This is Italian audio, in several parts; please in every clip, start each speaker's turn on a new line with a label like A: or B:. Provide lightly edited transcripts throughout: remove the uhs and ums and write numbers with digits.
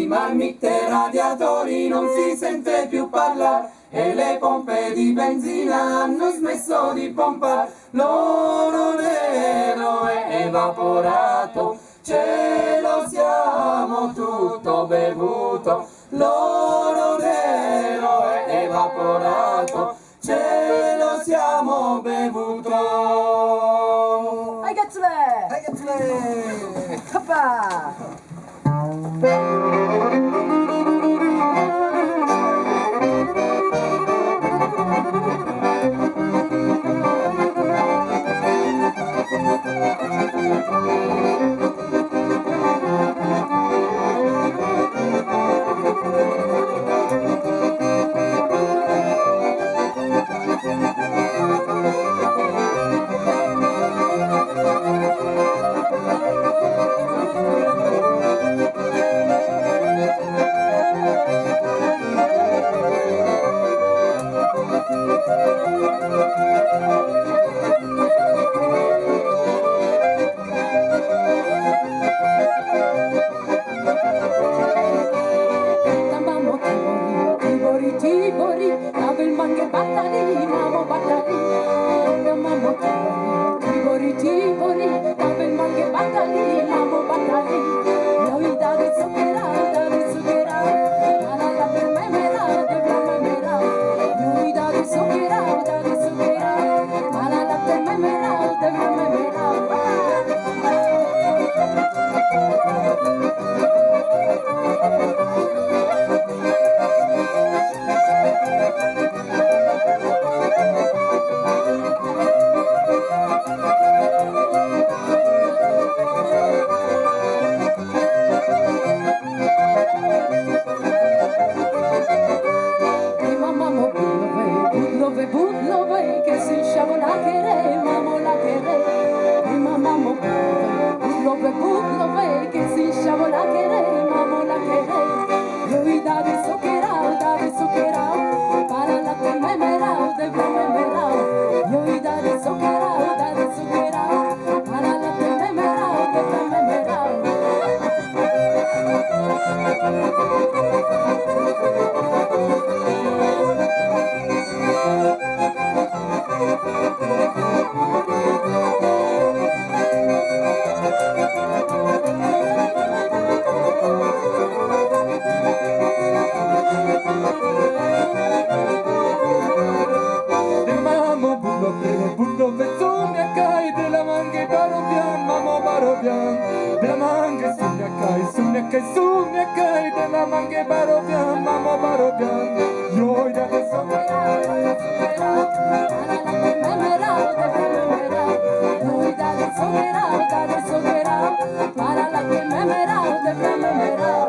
A: di marmitte, radiatori non si sente più parlare e le pompe di benzina hanno smesso di pompare. L'oro nero è evaporato, ce lo siamo tutto bevuto. L'oro nero è evaporato, ce lo siamo bevuto.
B: Hai cazzole!
A: Hai cazzole!
B: Hoppa! Tivoli, Abelman che battali, mamo battali, mamma Tivoli, Tivoli, Abelman che battali, mamo battali, noi dare zucchera, alla per me mera, noi dare zucchera, alla per me mera, Budlove che si sciavola che re, mamola che re, prima mamma budlove che si sciavola che re, mamola che re, lui dare zucchera, para la te memerao, de memerao, lui dare zucchera, para la te memerao, de memerao.
A: Budlove sogna cai della manche barobian, mamo barobian, della manche sogna cai della manche barobian, mamo barobian, io da te
B: para la que me merao, de memerao.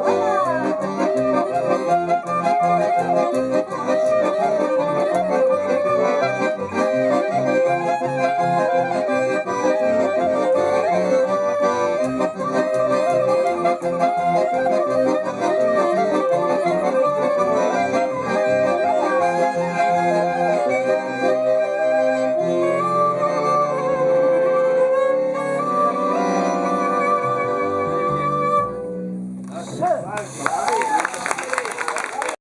A: vai.